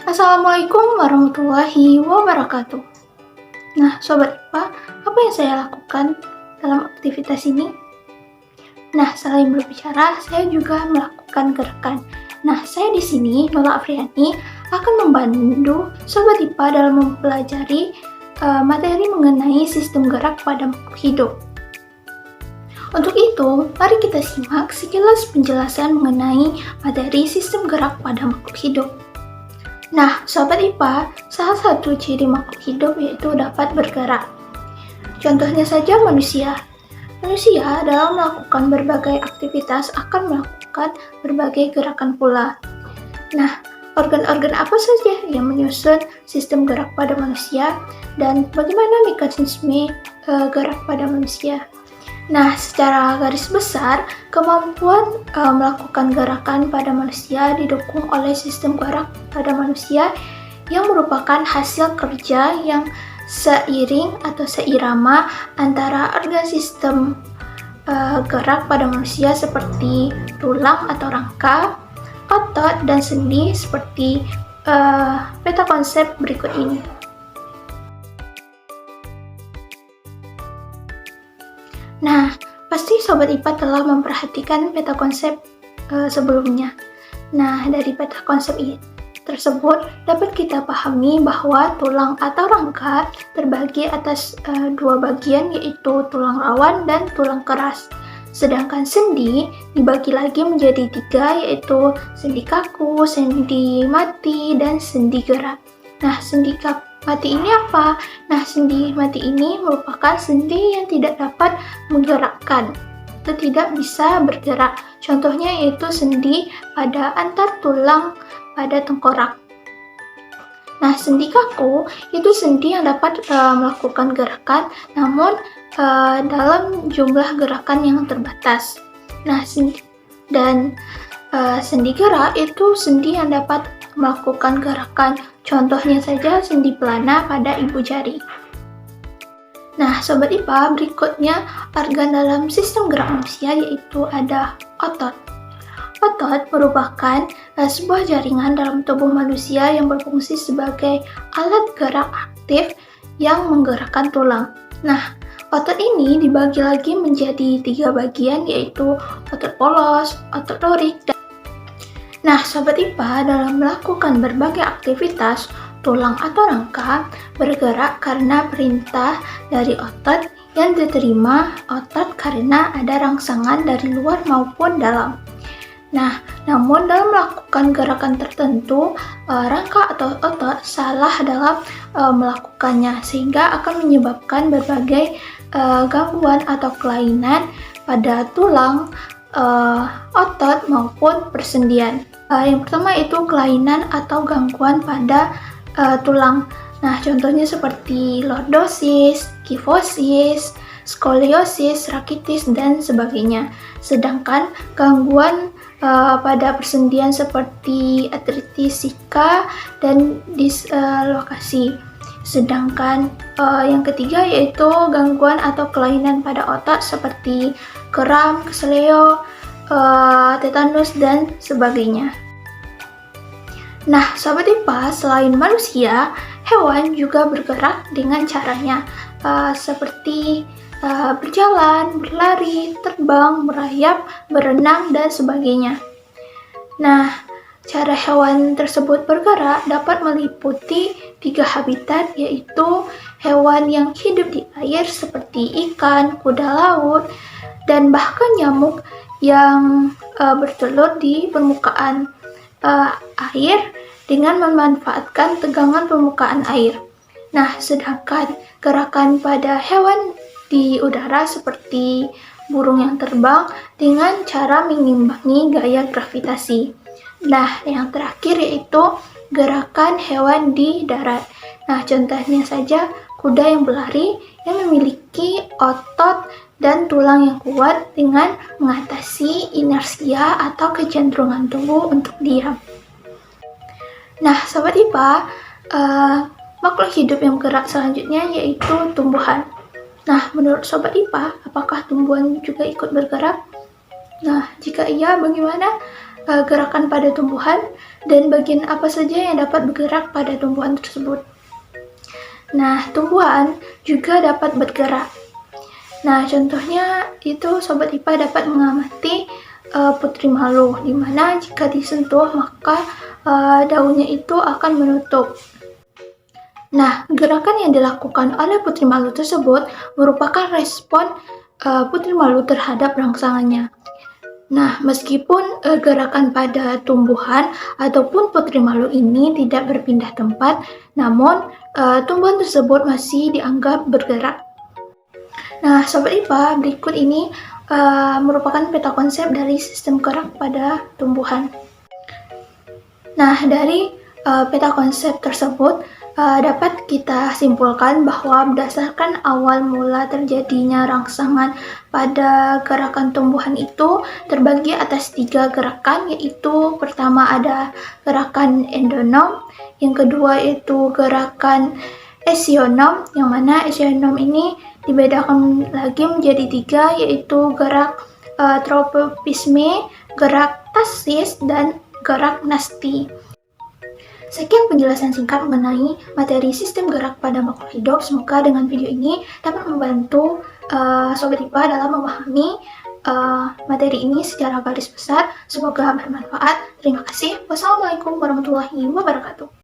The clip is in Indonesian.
Assalamualaikum warahmatullahi wabarakatuh. Nah, Sobat IPA, apa yang saya lakukan dalam aktivitas ini? Nah, selain berbicara, saya juga melakukan gerakan. Nah, saya di sini, Nola Afriani, akan membantu Sobat IPA dalam mempelajari materi mengenai sistem gerak pada makhluk hidup. Untuk itu, mari kita simak sekilas penjelasan mengenai materi sistem gerak pada makhluk hidup. Nah, Sobat IPA, salah satu ciri makhluk hidup yaitu dapat bergerak. Contohnya saja manusia. Manusia dalam melakukan berbagai aktivitas akan melakukan berbagai gerakan pula. Nah, organ-organ apa saja yang menyusun sistem gerak pada manusia dan bagaimana mekanisme gerak pada manusia? Nah, secara garis besar, kemampuan melakukan gerakan pada manusia didukung oleh sistem gerak pada manusia yang merupakan hasil kerja yang seiring atau seirama antara organ sistem gerak pada manusia seperti tulang atau rangka, otot, dan sendi seperti peta konsep berikut ini. Nah, pasti Sobat IPA telah memperhatikan peta konsep sebelumnya. Nah, dari peta konsep tersebut dapat kita pahami bahwa tulang atau rangka terbagi atas dua bagian, yaitu tulang rawan dan tulang keras. Sedangkan sendi dibagi lagi menjadi tiga, yaitu sendi kaku, sendi mati, dan sendi gerak. Nah, sendi mati ini apa? Nah, sendi mati ini merupakan sendi yang tidak dapat menggerakkan atau tidak bisa bergerak. Contohnya yaitu sendi pada antar tulang pada tengkorak. Nah, sendi kaku itu sendi yang dapat melakukan gerakan, namun dalam jumlah gerakan yang terbatas. Nah, sendi gerak itu sendi yang dapat melakukan gerakan. Contohnya saja sendi pelana pada ibu jari. Nah, Sobat IPA, berikutnya organ dalam sistem gerak manusia yaitu ada otot. Otot merupakan sebuah jaringan dalam tubuh manusia yang berfungsi sebagai alat gerak aktif yang menggerakkan tulang. Nah, otot ini dibagi lagi menjadi tiga bagian, yaitu otot polos, otot lurik, dan nah, Sobat IPA, dalam melakukan berbagai aktivitas, tulang atau rangka bergerak karena perintah dari otot yang diterima otot karena ada rangsangan dari luar maupun dalam. Nah, namun dalam melakukan gerakan tertentu, rangka atau otot salah dalam melakukannya, sehingga akan menyebabkan berbagai gangguan atau kelainan pada tulang, otot maupun persendian. Yang pertama itu kelainan atau gangguan pada tulang. Nah, contohnya seperti lordosis, kifosis, skoliosis, rakitis, dan sebagainya. Sedangkan gangguan pada persendian seperti artritis sika dan dislokasi. Sedangkan yang ketiga yaitu gangguan atau kelainan pada otot seperti kram, keseleo, tetanus, dan sebagainya. Nah, Sobat IPA, selain manusia, hewan juga bergerak dengan caranya seperti berjalan, berlari, terbang, merayap, berenang, dan sebagainya. Nah, cara hewan tersebut bergerak dapat meliputi tiga habitat, yaitu hewan yang hidup di air seperti ikan, kuda laut, dan bahkan nyamuk yang bertelur di permukaan air dengan memanfaatkan tegangan permukaan air. Nah, sedangkan gerakan pada hewan di udara seperti burung yang terbang dengan cara mengimbangi gaya gravitasi. Nah, yang terakhir yaitu gerakan hewan di darat. Nah, contohnya saja kuda yang berlari yang memiliki otot dan tulang yang kuat dengan mengatasi inersia atau kecenderungan tubuh untuk diam. Nah, Sobat IPA, makhluk hidup yang bergerak selanjutnya yaitu tumbuhan. Nah, menurut Sobat IPA, apakah tumbuhan juga ikut bergerak? Nah, jika iya, bagaimana? gerakan pada tumbuhan dan bagian apa saja yang dapat bergerak pada tumbuhan tersebut. Nah, tumbuhan juga dapat bergerak. Nah, contohnya itu Sobat IPA dapat mengamati putri malu, di mana jika disentuh maka daunnya itu akan menutup. Nah, gerakan yang dilakukan oleh putri malu tersebut merupakan respon putri malu terhadap rangsangannya. Nah, meskipun gerakan pada tumbuhan ataupun putri malu ini tidak berpindah tempat, namun tumbuhan tersebut masih dianggap bergerak. Nah, Sobat IPA, berikut ini merupakan peta konsep dari sistem gerak pada tumbuhan. Nah, dari peta konsep tersebut dapat kita simpulkan bahwa berdasarkan awal mula terjadinya rangsangan pada gerakan tumbuhan itu terbagi atas 3 gerakan, yaitu pertama ada gerakan endonom, yang kedua itu gerakan esionom, yang mana esionom ini dibedakan lagi menjadi 3, yaitu gerak tropisme, gerak tasis, dan gerak nasti. Sekian penjelasan singkat mengenai materi sistem gerak pada makhluk hidup. Semoga dengan video ini dapat membantu Sobat IPA dalam memahami materi ini secara garis besar. Semoga bermanfaat. Terima kasih. Wassalamualaikum warahmatullahi wabarakatuh.